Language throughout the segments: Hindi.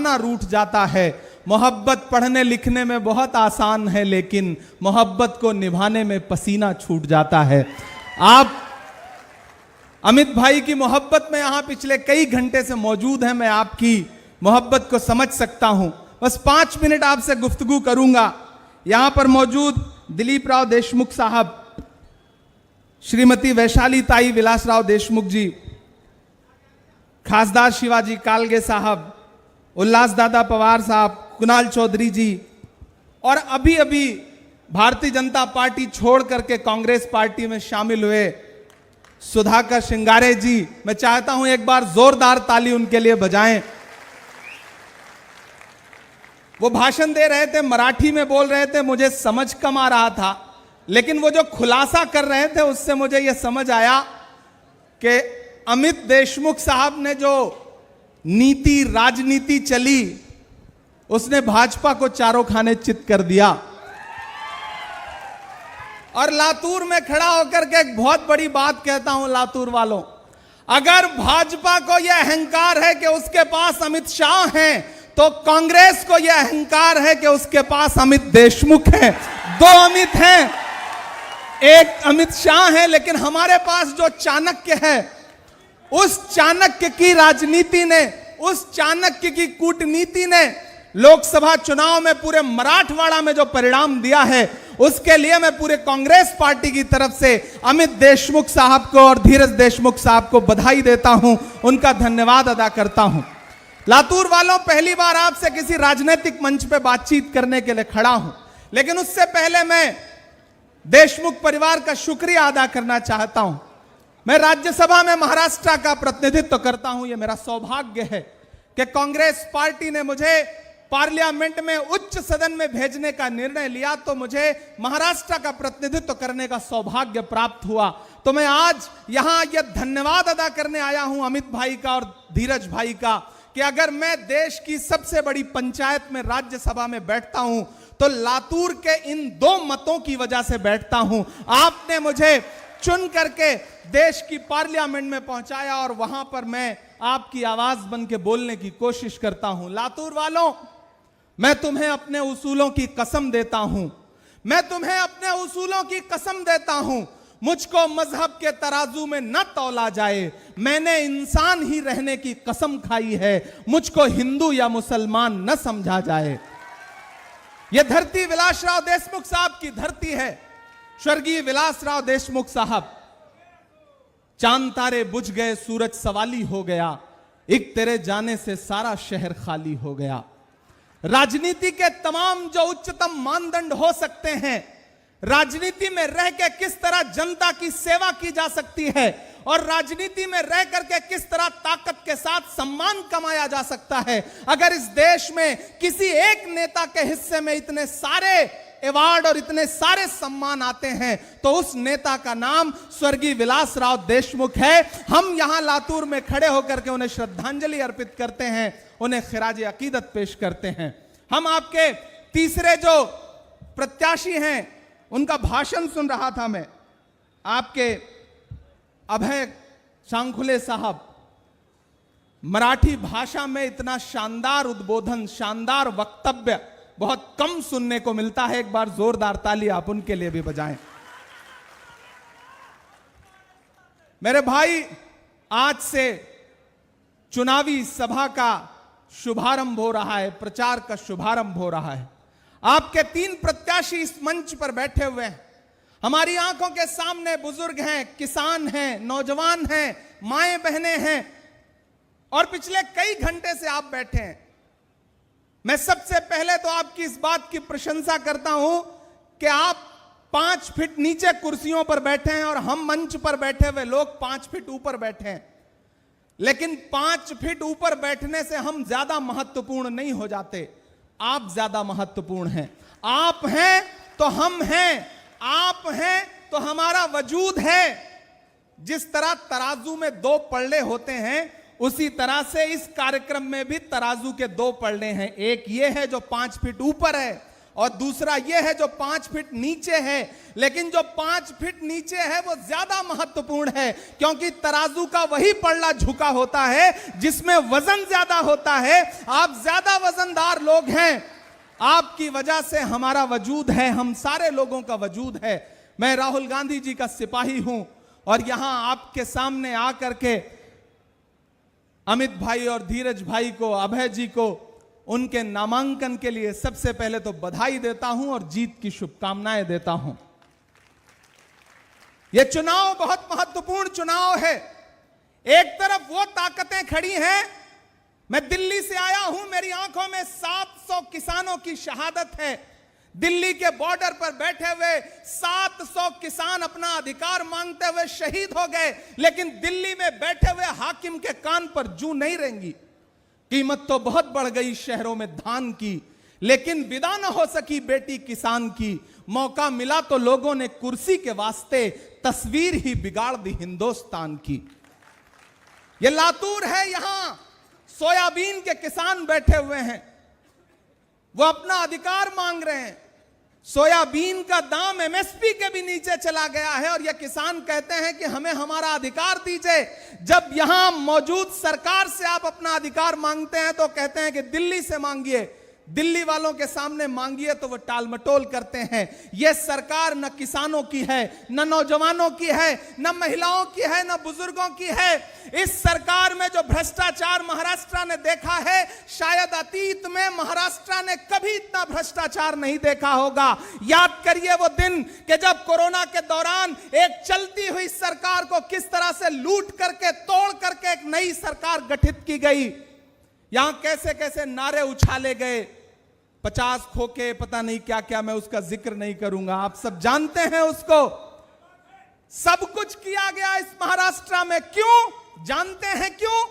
जमाना रूठ जाता है। मोहब्बत पढ़ने लिखने में बहुत आसान है, लेकिन मोहब्बत को निभाने में पसीना छूट जाता है। आप अमित भाई की मोहब्बत में यहां पिछले कई घंटे से मौजूद हैं, मैं आपकी मोहब्बत को समझ सकता हूं। बस 5 मिनट आपसे गुफ्तगू करूंगा। यहां पर मौजूद दिलीप राव देशमुख साहब, श्रीमती वैशाली ताई विलासराव देशमुख जी, खासदार शिवाजी कालगे साहब, उल्लास दादा पवार साहब, कुणाल चौधरी जी, और अभी अभी भारतीय जनता पार्टी छोड़ करके कांग्रेस पार्टी में शामिल हुए सुधाकर श्रृंगारे जी, मैं चाहता हूं एक बार जोरदार ताली उनके लिए बजाएं। वो भाषण दे रहे थे, मराठी में बोल रहे थे, मुझे समझ कम आ रहा था, लेकिन वो जो खुलासा कर रहे थे उससे मुझे यह समझ आया कि अमित देशमुख साहब ने जो नीति राजनीति चली उसने भाजपा को चारों खाने चित कर दिया। और लातूर में खड़ा होकर के एक बहुत बड़ी बात कहता हूं लातूर वालों, अगर भाजपा को यह अहंकार है कि उसके पास अमित शाह हैं, तो कांग्रेस को यह अहंकार है कि उसके पास अमित देशमुख हैं। 2 अमित हैं, एक अमित शाह है, लेकिन हमारे पास जो चाणक्य है, उस चाणक्य की राजनीति ने, उस चाणक्य की कूटनीति ने लोकसभा चुनाव में पूरे मराठवाड़ा में जो परिणाम दिया है, उसके लिए मैं पूरे कांग्रेस पार्टी की तरफ से अमित देशमुख साहब को और धीरज देशमुख साहब को बधाई देता हूं, उनका धन्यवाद अदा करता हूं। लातूर वालों, पहली बार आपसे किसी राजनीतिक मंच पे बातचीत करने के लिए खड़ा हूं, लेकिन उससे पहले मैं देशमुख परिवार का शुक्रिया अदा करना चाहता हूं। मैं राज्यसभा में महाराष्ट्र का प्रतिनिधित्व करता हूं। यह मेरा सौभाग्य है कि कांग्रेस पार्टी ने मुझे पार्लियामेंट में उच्च सदन में भेजने का निर्णय लिया, तो मुझे महाराष्ट्र का प्रतिनिधित्व करने का सौभाग्य प्राप्त हुआ। तो मैं आज यहां यह धन्यवाद अदा करने आया हूं अमित भाई का और धीरज भाई का, कि अगर मैं देश की सबसे बड़ी पंचायत में राज्यसभा में बैठता हूं तो लातूर के इन 2 मतों की वजह से बैठता हूं। आपने मुझे चुन करके देश की पार्लियामेंट में पहुंचाया और वहां पर मैं आपकी आवाज बन के बोलने की कोशिश करता हूं। लातूर वालों, मैं तुम्हें अपने उसूलों की कसम देता हूं, मैं तुम्हें अपने उसूलों की कसम देता हूं। मुझको मजहब के तराजू में न तौला जाए, मैंने इंसान ही रहने की कसम खाई है। मुझको हिंदू या मुसलमान न समझा जाए। यह धरती विलासराव देशमुख साहब की धरती है। स्वर्गीय विलासराव देशमुख साहब, चांद तारे बुझ गए, सूरज सवाली हो गया, एक तेरे जाने से सारा शहर खाली हो गया। राजनीति के तमाम जो उच्चतम मानदंड हो सकते हैं, राजनीति में रह के किस तरह जनता की सेवा की जा सकती है और राजनीति में रह करके किस तरह ताकत के साथ सम्मान कमाया जा सकता है, अगर इस देश में किसी एक नेता के हिस्से में इतने सारे अवार्ड और इतने सारे सम्मान आते हैं, तो उस नेता का नाम स्वर्गीय विलासराव देशमुख है। हम यहां लातूर में खड़े होकर के उन्हें श्रद्धांजलि अर्पित करते हैं, उन्हें खिराज अकीदत पेश करते हैं। हम आपके तीसरे जो प्रत्याशी हैं, उनका भाषण सुन रहा था मैं। आपके अभय सांखुले साहब, मराठी भाषा में इतना शानदार उद्बोधन, शानदार वक्तव्य बहुत कम सुनने को मिलता है। एक बार जोरदार ताली आप उनके लिए भी बजाएं। मेरे भाई, आज से चुनावी सभा का शुभारंभ हो रहा है, प्रचार का शुभारंभ हो रहा है। आपके 3 प्रत्याशी इस मंच पर बैठे हुए हैं। हमारी आंखों के सामने बुजुर्ग हैं, किसान हैं, नौजवान हैं, माएं बहनें हैं, और पिछले कई घंटे से आप बैठे हैं। मैं सबसे पहले तो आपकी इस बात की प्रशंसा करता हूं कि आप 5 फीट नीचे कुर्सियों पर बैठे हैं और हम मंच पर बैठे हुए लोग 5 फीट ऊपर बैठे हैं। लेकिन 5 फीट ऊपर बैठने से हम ज्यादा महत्वपूर्ण नहीं हो जाते, आप ज्यादा महत्वपूर्ण हैं। आप हैं तो हम हैं, आप हैं तो हमारा वजूद है। जिस तरह तराजू में 2 पलड़े होते हैं, उसी तरह से इस कार्यक्रम में भी तराजू के 2 पलड़े हैं। एक ये है जो 5 फीट ऊपर है, और दूसरा यह है जो 5 फीट नीचे है। लेकिन जो 5 फीट नीचे है वो ज्यादा महत्वपूर्ण है, क्योंकि तराजू का वही पल्ला झुका होता है जिसमें वजन ज्यादा होता है। आप ज्यादा वजनदार लोग हैं, आपकी वजह से हमारा वजूद है, हम सारे लोगों का वजूद है। मैं राहुल गांधी जी का सिपाही हूं और यहां आपके सामने आकर के अमित भाई और धीरज भाई को, अभय जी को उनके नामांकन के लिए सबसे पहले तो बधाई देता हूं और जीत की शुभकामनाएं देता हूं। यह चुनाव बहुत महत्वपूर्ण चुनाव है। एक तरफ वो ताकतें खड़ी हैं, मैं दिल्ली से आया हूं, मेरी आंखों में 700 किसानों की शहादत है। दिल्ली के बॉर्डर पर बैठे हुए 700 किसान अपना अधिकार मांगते हुए शहीद हो गए, लेकिन दिल्ली में बैठे हुए हाकिम के कान पर जूं नहीं रेंगी। कीमत तो बहुत बढ़ गई शहरों में धान की, लेकिन विदा न हो सकी बेटी किसान की। मौका मिला तो लोगों ने कुर्सी के वास्ते तस्वीर ही बिगाड़ दी हिंदुस्तान की। यह लातूर है, यहां सोयाबीन के किसान बैठे हुए हैं, वो अपना अधिकार मांग रहे हैं। सोयाबीन का दाम एमएसपी के भी नीचे चला गया है और ये किसान कहते हैं कि हमें हमारा अधिकार दीजिए। जब यहां मौजूद सरकार से आप अपना अधिकार मांगते हैं तो कहते हैं कि दिल्ली से मांगिए, दिल्ली वालों के सामने मांगिए तो वो टालमटोल करते हैं। यह सरकार न किसानों की है, न नौजवानों की है, न महिलाओं की है, न बुजुर्गों की है। इस सरकार में जो भ्रष्टाचार महाराष्ट्र ने देखा है, शायद अतीत में महाराष्ट्र ने कभी इतना भ्रष्टाचार नहीं देखा होगा। याद करिए वो दिन कि जब कोरोना के दौरान एक चलती हुई सरकार को किस तरह से लूट करके, तोड़ करके एक नई सरकार गठित की गई। यहां कैसे कैसे नारे उछाले गए, 50 खोखे, पता नहीं क्या क्या, मैं उसका जिक्र नहीं करूंगा, आप सब जानते हैं उसको। सब कुछ किया गया इस महाराष्ट्र में। क्यों? जानते हैं क्यों?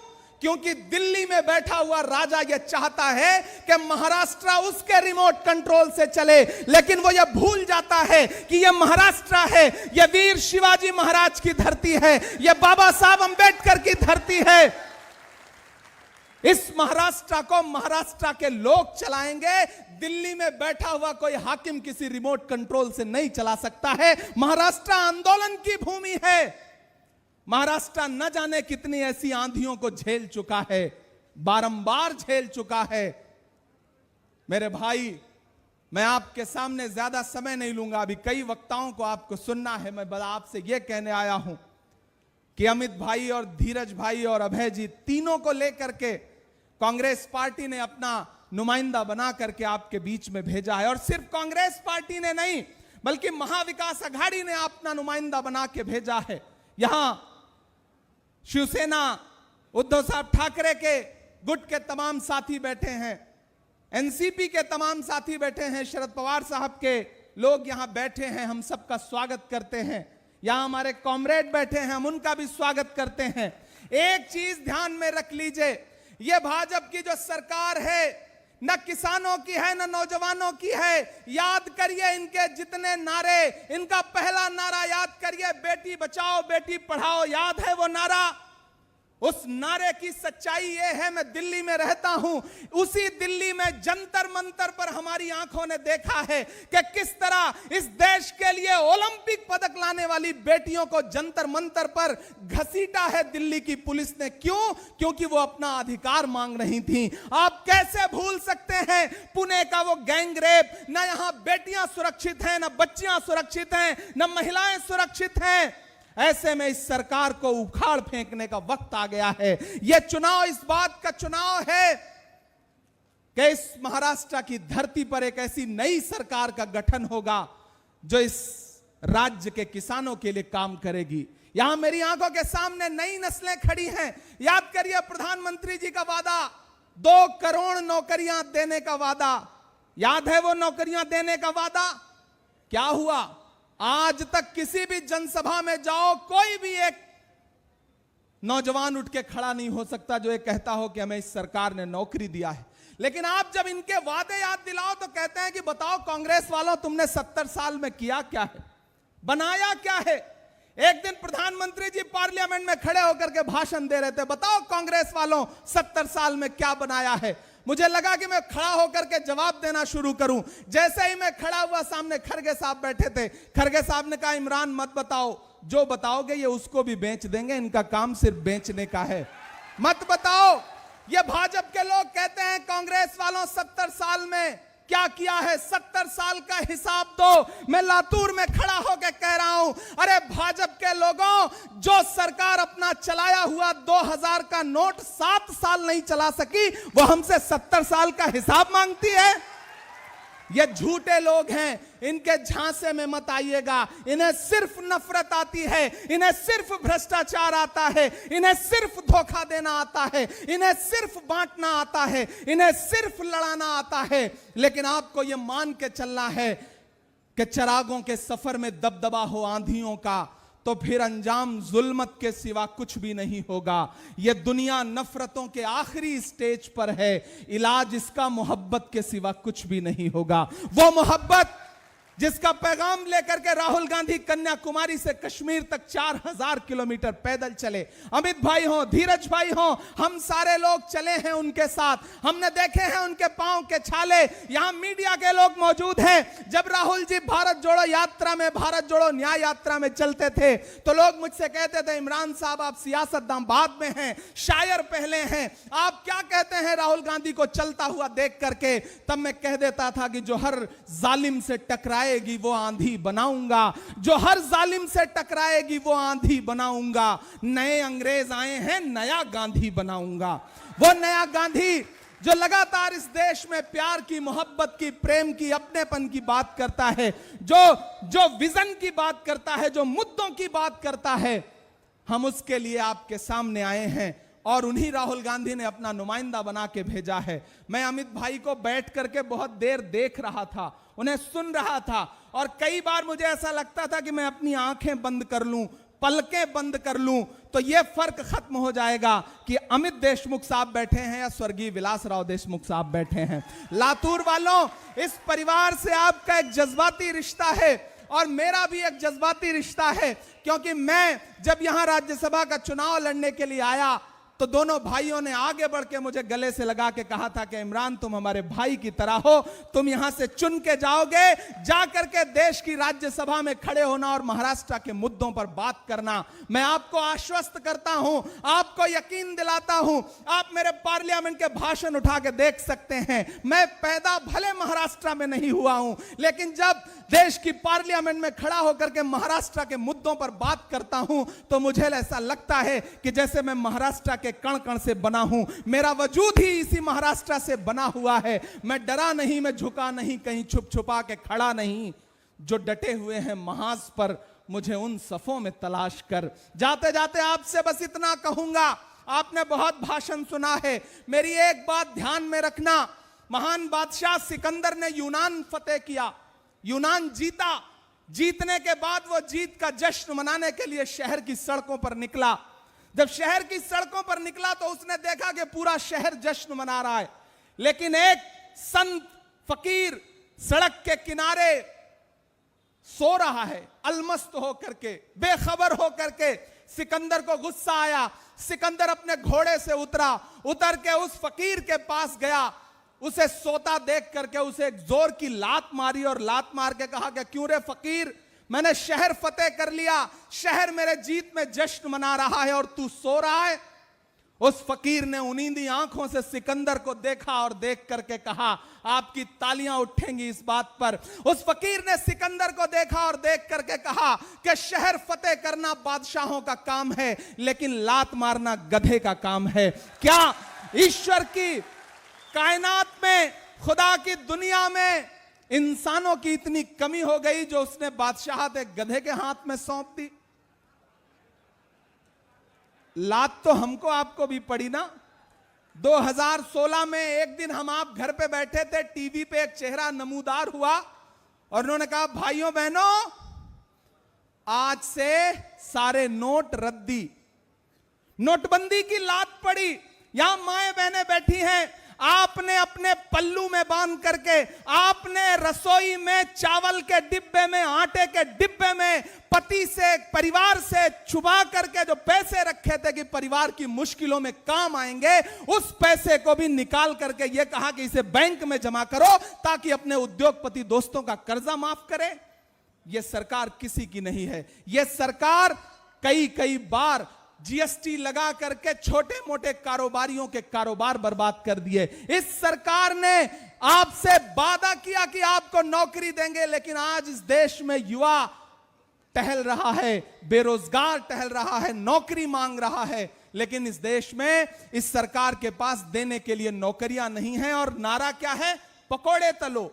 क्योंकि दिल्ली में बैठा हुआ राजा यह चाहता है कि महाराष्ट्र उसके रिमोट कंट्रोल से चले, लेकिन वो यह भूल जाता है कि यह महाराष्ट्र है, यह वीर शिवाजी महाराज की धरती है, यह बाबा साहब अंबेडकर की धरती है। इस महाराष्ट्र को महाराष्ट्र के लोग चलाएंगे। दिल्ली में बैठा हुआ कोई हाकिम किसी रिमोट कंट्रोल से नहीं चला सकता है। महाराष्ट्र आंदोलन की भूमि है। महाराष्ट्र न जाने कितनी ऐसी आंधियों को झेल चुका है, बारंबार झेल चुका है। मेरे भाई, मैं आपके सामने ज्यादा समय नहीं लूंगा, अभी कई वक्ताओं को आपको सुनना है। मैं आपसे यह कहने आया हूं कि अमित भाई और धीरज भाई और अभय जी, तीनों को लेकर के कांग्रेस पार्टी ने अपना नुमाइंदा बना करके आपके बीच में भेजा है। और सिर्फ कांग्रेस पार्टी ने नहीं, बल्कि महाविकास आघाड़ी ने अपना नुमाइंदा बना के भेजा है। यहां शिवसेना उद्धव साहब ठाकरे के गुट के तमाम साथी बैठे हैं, एनसीपी के तमाम साथी बैठे हैं, शरद पवार साहब के लोग यहां बैठे हैं। हम सबका स्वागत करते हैं। यहां हमारे कॉमरेड बैठे हैं, हम उनका भी स्वागत करते हैं। एक चीज ध्यान में रख लीजिए, यह भाजपा की जो सरकार है, न किसानों की है, न नौजवानों की है। याद करिए इनके जितने नारे, इनका पहला नारा याद करिए, बेटी बचाओ बेटी पढ़ाओ। याद है वो नारा? उस नारे की सच्चाई यह है, मैं दिल्ली में रहता हूं, उसी दिल्ली में जंतर मंतर पर हमारी आंखों ने देखा है कि किस तरह इस देश के लिए ओलंपिक पदक लाने वाली बेटियों को जंतर मंतर पर घसीटा है दिल्ली की पुलिस ने। क्यों? क्योंकि वो अपना अधिकार मांग रही थी। आप कैसे भूल सकते हैं पुणे का वो गैंग रेप? न यहां बेटियां सुरक्षित हैं, न बच्चियां सुरक्षित हैं, न महिलाएं सुरक्षित हैं। ऐसे में इस सरकार को उखाड़ फेंकने का वक्त आ गया है। यह चुनाव इस बात का चुनाव है कि इस महाराष्ट्र की धरती पर एक ऐसी नई सरकार का गठन होगा जो इस राज्य के किसानों के लिए काम करेगी। यहां मेरी आंखों के सामने नई नस्लें खड़ी हैं। याद करिए प्रधानमंत्री जी का वादा, 2 करोड़ नौकरियां देने का वादा। याद है वो नौकरियां देने का वादा? क्या हुआ? आज तक किसी भी जनसभा में जाओ, कोई भी एक नौजवान उठ के खड़ा नहीं हो सकता जो ये कहता हो कि हमें इस सरकार ने नौकरी दिया है। लेकिन आप जब इनके वादे याद दिलाओ तो कहते हैं कि बताओ कांग्रेस वालों, तुमने 70 साल में किया क्या है, बनाया क्या है। एक दिन प्रधानमंत्री जी पार्लियामेंट में खड़े होकर के भाषण दे रहे थे, बताओ कांग्रेस वालों 70 साल में क्या बनाया है। मुझे लगा कि मैं खड़ा होकर के जवाब देना शुरू करूं। जैसे ही मैं खड़ा हुआ, सामने खरगे साहब बैठे थे। खरगे साहब ने कहा, इमरान मत बताओ, जो बताओगे ये उसको भी बेच देंगे, इनका काम सिर्फ बेचने का है, मत बताओ। ये भाजपा के लोग कहते हैं कांग्रेस वालों 70 साल में क्या किया है, 70 साल का हिसाब दो। मैं लातूर में खड़ा होकर कह रहा हूं, अरे भाजपा के लोगों, जो सरकार अपना चलाया हुआ 2000 का नोट 7 साल नहीं चला सकी, वो हमसे 70 साल का हिसाब मांगती है। ये झूठे लोग हैं, इनके झांसे में मत आइएगा। इन्हें सिर्फ नफरत आती है, इन्हें सिर्फ भ्रष्टाचार आता है, इन्हें सिर्फ धोखा देना आता है, इन्हें सिर्फ बांटना आता है, इन्हें सिर्फ लड़ाना आता है। लेकिन आपको यह मान के चलना है कि चिरागों के सफर में दबदबा हो आंधियों का, तो फिर अंजाम जुल्मत के सिवा कुछ भी नहीं होगा। यह दुनिया नफरतों के आखिरी स्टेज पर है, इलाज इसका मोहब्बत के सिवा कुछ भी नहीं होगा। वो मोहब्बत जिसका पैगाम लेकर के राहुल गांधी कन्याकुमारी से कश्मीर तक 4000 किलोमीटर पैदल चले। अमित भाई हो, धीरज भाई हो, हम सारे लोग चले हैं उनके साथ। हमने देखे हैं उनके पांव के छाले। यहां मीडिया के लोग मौजूद हैं। जब राहुल जी भारत जोड़ो यात्रा में, भारत जोड़ो न्याय यात्रा में चलते थे, तो लोग मुझसे कहते थे, इमरान साहब आप सियासतदान बाद में हैं, शायर पहले हैं, आप क्या कहते हैं राहुल गांधी को चलता हुआ देख करके। तब मैं कह देता था कि जो हर जालिम से टकराएगी वो आंधी बनाऊंगा, जो हर जालिम से टकराएगी वो आंधी बनाऊंगा। नए अंग्रेज आए हैं, नया गांधी बनाऊंगा। वो नया गांधी जो लगातार इस देश में प्यार की, मोहब्बत की, प्रेम की, अपनेपन की बात करता है, जो विजन की बात करता है, जो मुद्दों की बात करता है, हम उसके लिए आपके सामने आए हैं। और उन्हीं राहुल गांधी ने अपना नुमाइंदा बना के भेजा है। मैं अमित भाई को बैठ करके बहुत देर देख रहा था, उन्हें सुन रहा था, और कई बार मुझे ऐसा लगता था कि मैं अपनी आंखें बंद कर लूं, पलकें बंद कर लूं, तो यह फर्क खत्म हो जाएगा कि अमित देशमुख साहब बैठे हैं या स्वर्गीय विलासराव देशमुख साहब बैठे हैं। लातूर वालों, इस परिवार से आपका एक जज्बाती रिश्ता है और मेरा भी एक जज्बाती रिश्ता है, क्योंकि मैं जब यहां राज्यसभा का चुनाव लड़ने के लिए आया तो दोनों भाइयों ने आगे बढ़ के मुझे गले से लगा के कहा था कि इमरान तुम हमारे भाई की तरह हो, तुम यहां से चुन के जाओगे, जाकर के देश की राज्यसभा में खड़े होना और महाराष्ट्र के मुद्दों पर बात करना। मैं आपको आश्वस्त करता हूं, आपको यकीन दिलाता हूं, आप मेरे पार्लियामेंट के भाषण उठा के देख सकते हैं। मैं पैदा भले महाराष्ट्र में नहीं हुआ हूं, लेकिन जब देश की पार्लियामेंट में खड़ा होकर के महाराष्ट्र के मुद्दों पर बात करता हूं तो मुझे ऐसा लगता है कि जैसे मैं महाराष्ट्र के कण कण से बना हूं, मेरा वजूद ही इसी महाराष्ट्र से बना हुआ है। मैं डरा नहीं, मैं झुका नहीं, कहीं छुप छुपा के खड़ा नहीं। जो डटे हुए हैं महाज पर, मुझे उन सफों में तलाश कर। जाते जाते आपसे बस इतना कहूंगा, आपने बहुत भाषण सुना है, मेरी एक बात ध्यान में रखना। महान बादशाह सिकंदर ने यूनान फतेह किया, यूनान जीता। जीतने के बाद वो जीत का जश्न मनाने के लिए शहर की सड़कों पर निकला। जब शहर की सड़कों पर निकला तो उसने देखा कि पूरा शहर जश्न मना रहा है, लेकिन एक संत फकीर सड़क के किनारे सो रहा है, अलमस्त होकर के, बेखबर होकर के। सिकंदर को गुस्सा आया, सिकंदर अपने घोड़े से उतर के उस फकीर के पास गया, उसे सोता देख करके उसे एक जोर की लात मारी और लात मार के कहा कि क्यों रे फकीर, मैंने शहर फतेह कर लिया, शहर मेरे जीत में जश्न मना रहा है और तू सो रहा है। उस फकीर ने उनींदी आंखों से सिकंदर को देखा और देख करके कहा, आपकी तालियां उठेंगी इस बात पर। उस फकीर ने सिकंदर को देखा और देख करके कहा कि शहर फतेह करना बादशाहों का काम है, लेकिन लात मारना गधे का काम है। क्या ईश्वर की कायनात में, खुदा की दुनिया में इंसानों की इतनी कमी हो गई जो उसने बादशाहत एक गधे के हाथ में सौंप दी? लात तो हमको आपको भी पड़ी ना। 2016 में एक दिन हम आप घर पे बैठे थे, टीवी पे एक चेहरा नमूदार हुआ और उन्होंने कहा, भाइयों बहनों, आज से सारे नोट रद्दी। नोटबंदी की लात पड़ी। यहां माएं बहनें बैठी हैं, आपने अपने पल्लू में बांध करके, आपने रसोई में चावल के डिब्बे में, आटे के डिब्बे में पति से, परिवार से छुपा करके जो पैसे रखे थे कि परिवार की मुश्किलों में काम आएंगे, उस पैसे को भी निकाल करके यह कहा कि इसे बैंक में जमा करो ताकि अपने उद्योगपति दोस्तों का कर्जा माफ करे। यह सरकार किसी की नहीं है। यह सरकार कई बार जीएसटी लगा करके छोटे मोटे कारोबारियों के कारोबार बर्बाद कर दिए। इस सरकार ने आपसे वादा किया कि आपको नौकरी देंगे, लेकिन आज इस देश में युवा टहल रहा है, बेरोजगार टहल रहा है, नौकरी मांग रहा है, लेकिन इस देश में इस सरकार के पास देने के लिए नौकरियां नहीं है। और नारा क्या है? पकोड़े तलो,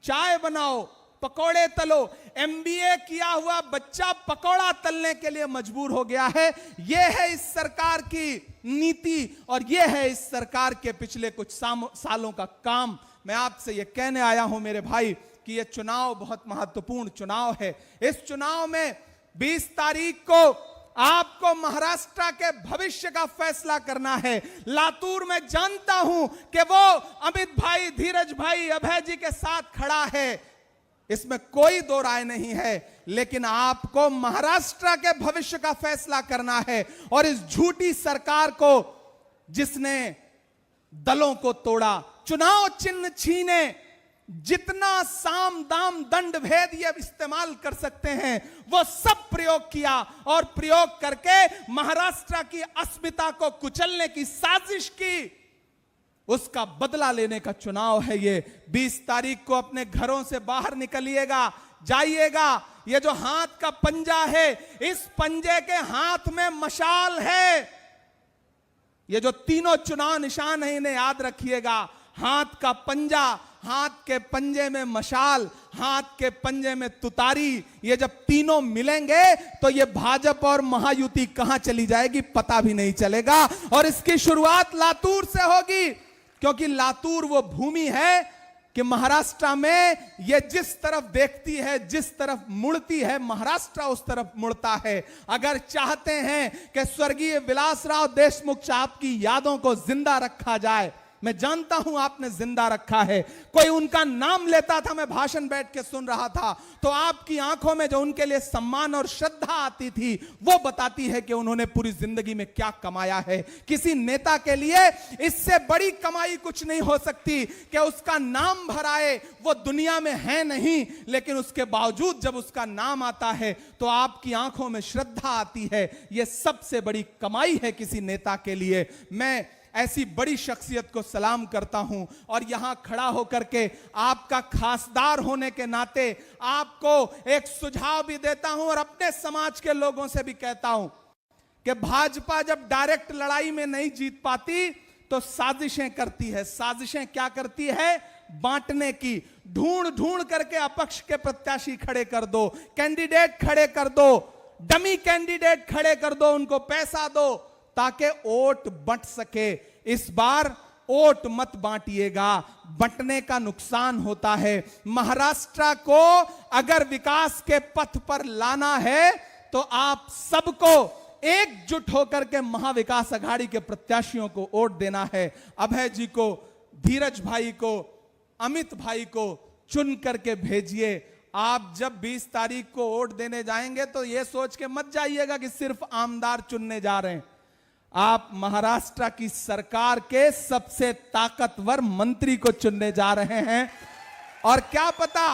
चाय बनाओ, पकोड़े तलो। एमबीए किया हुआ बच्चा पकोड़ा तलने के लिए मजबूर हो गया है। यह है इस सरकार की नीति और यह है इस सरकार के पिछले कुछ सालों का काम। मैं आपसे यह कहने आया हूं मेरे भाई कि यह चुनाव बहुत महत्वपूर्ण चुनाव है। इस चुनाव में 20 तारीख को आपको महाराष्ट्र के भविष्य का फैसला करना है। लातूर में जानता हूं कि वो अमित भाई, धीरज भाई, अभय जी के साथ खड़ा है, इसमें कोई दो राय नहीं है, लेकिन आपको महाराष्ट्र के भविष्य का फैसला करना है। और इस झूठी सरकार को, जिसने दलों को तोड़ा, चुनाव चिन्ह छीने, जितना साम दाम दंड भेद ये इस्तेमाल कर सकते हैं वो सब प्रयोग किया और प्रयोग करके महाराष्ट्र की अस्मिता को कुचलने की साजिश की। उसका बदला लेने का चुनाव है ये। 20 तारीख को अपने घरों से बाहर निकलिएगा, जाइएगा। ये जो हाथ का पंजा है, इस पंजे के हाथ में मशाल है। ये जो तीनों चुनाव निशान है, इन्हें याद रखिएगा। हाथ का पंजा, हाथ के पंजे में मशाल, हाथ के पंजे में तुतारी। ये जब तीनों मिलेंगे तो ये भाजपा और महायुति कहां चली जाएगी पता भी नहीं चलेगा। और इसकी शुरुआत लातूर से होगी, क्योंकि लातूर वो भूमि है कि महाराष्ट्र में ये जिस तरफ देखती है, जिस तरफ मुड़ती है, महाराष्ट्र उस तरफ मुड़ता है। अगर चाहते हैं कि स्वर्गीय विलासराव देशमुख साहब की यादों को जिंदा रखा जाए, मैं जानता हूं आपने जिंदा रखा है। कोई उनका नाम लेता था, मैं भाषण बैठ के सुन रहा था, तो आपकी आंखों में जो उनके लिए सम्मान और श्रद्धा आती थी वो बताती है कि उन्होंने पूरी जिंदगी में क्या कमाया है। किसी नेता के लिए इससे बड़ी कमाई कुछ नहीं हो सकती कि उसका नाम भराए। वो दुनिया में है नहीं, लेकिन उसके बावजूद जब उसका नाम आता है तो आपकी आंखों में श्रद्धा आती है। यह सबसे बड़ी कमाई है किसी नेता के लिए। मैं ऐसी बड़ी शख्सियत को सलाम करता हूं और यहां खड़ा होकर के आपका खासदार होने के नाते आपको एक सुझाव भी देता हूं और अपने समाज के लोगों से भी कहता हूं कि भाजपा जब डायरेक्ट लड़ाई में नहीं जीत पाती तो साजिशें करती है। साजिशें क्या करती है? बांटने की। ढूंढ ढूंढ करके अपक्ष के प्रत्याशी खड़े कर दो, कैंडिडेट खड़े कर दो, डमी कैंडिडेट खड़े कर दो, उनको पैसा दो ताकि वोट बंट सके। इस बार वोट मत बांटिएगा, बंटने का नुकसान होता है। महाराष्ट्र को अगर विकास के पथ पर लाना है तो आप सबको एकजुट होकर के महाविकास अघाड़ी के प्रत्याशियों को वोट देना है। अभय जी को, धीरज भाई को, अमित भाई को चुन करके भेजिए। आप जब 20 तारीख को वोट देने जाएंगे तो यह सोच के मत जाइएगा कि सिर्फ आमदार चुनने जा रहे हैं। आप महाराष्ट्र की सरकार के सबसे ताकतवर मंत्री को चुनने जा रहे हैं। और क्या पता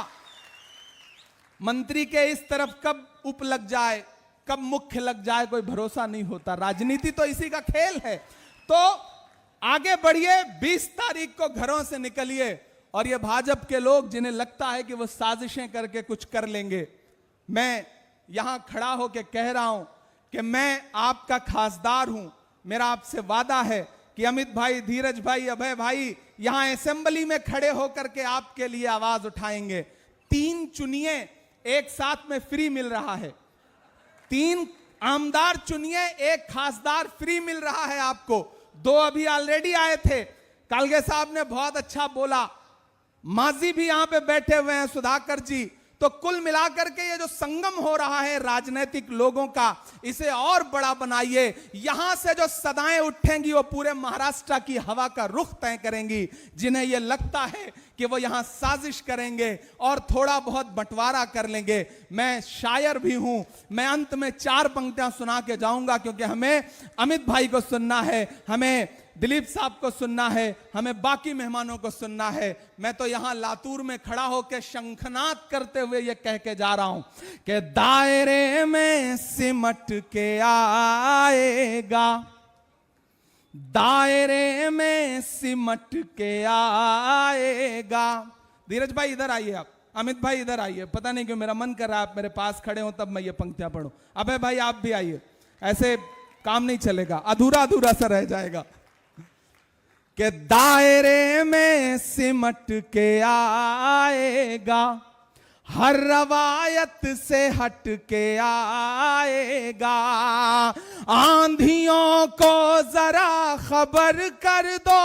मंत्री के इस तरफ कब उप लग जाए, कब मुख्य लग जाए, कोई भरोसा नहीं होता। राजनीति तो इसी का खेल है। तो आगे बढ़िए, 20 तारीख को घरों से निकलिए। और ये भाजपा के लोग जिन्हें लगता है कि वो साजिशें करके कुछ कर लेंगे, मैं यहां खड़ा होकर कह रहा हूं कि मैं आपका खासदार हूं। मेरा आपसे वादा है कि अमित भाई, धीरज भाई, अभय भाई यहां असेंबली में खड़े होकर के आपके लिए आवाज उठाएंगे। 3 चुनिए, एक साथ में फ्री मिल रहा है। 3 आमदार चुनिए, एक खासदार फ्री मिल रहा है आपको। 2 अभी ऑलरेडी आए थे। कालगे साहब ने बहुत अच्छा बोला। माजी भी यहां पे बैठे हुए हैं, सुधाकर जी। तो कुल मिलाकर के ये जो संगम हो रहा है राजनीतिक लोगों का, इसे और बड़ा बनाइए। यहां से जो सदाएं उठेंगी वो पूरे महाराष्ट्र की हवा का रुख तय करेंगी। जिन्हें यह लगता है कि वो यहां साजिश करेंगे और थोड़ा बहुत बंटवारा कर लेंगे, मैं शायर भी हूं, मैं अंत में 4 पंक्तियां सुना के जाऊंगा, क्योंकि हमें अमित भाई को सुनना है, हमें दिलीप साहब को सुनना है, हमें बाकी मेहमानों को सुनना है। मैं तो यहां लातूर में खड़ा होकर शंखनाद करते हुए यह कह के जा रहा हूं कि दायरे में सिमट के आएगा, दायरे में सिमट के आएगा। धीरज भाई इधर आइए, आप अमित भाई इधर आइए। पता नहीं क्यों मेरा मन कर रहा है आप मेरे पास खड़े हो तब मैं ये पंक्तियां पढ़ूं। अबे भाई आप भी आइए, ऐसे काम नहीं चलेगा, अधूरा अधूरा सा रह जाएगा। कि दायरे में सिमट के आएगा, हर रवायत से हट के आएगा, आंधियों को जरा खबर कर दो।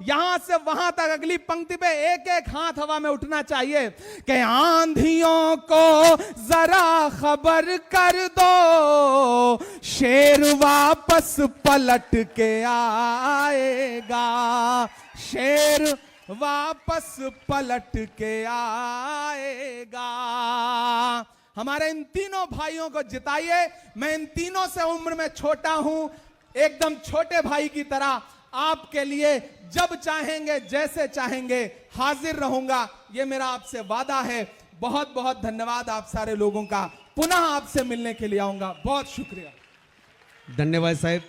यहां से वहां तक अगली पंक्ति पे एक एक हाथ हवा में उठना चाहिए कि आंधियों को जरा खबर कर दो, शेर वापस पलट के आएगा, शेर वापस पलट के आएगा। हमारे इन तीनों भाइयों को जिताइए। मैं इन तीनों से उम्र में छोटा हूं, एकदम छोटे भाई की तरह आपके लिए जब चाहेंगे जैसे चाहेंगे हाजिर रहूंगा, यह मेरा आपसे वादा है। बहुत बहुत धन्यवाद आप सारे लोगों का। पुनः आपसे मिलने के लिए आऊंगा। बहुत शुक्रिया। धन्यवाद साहब।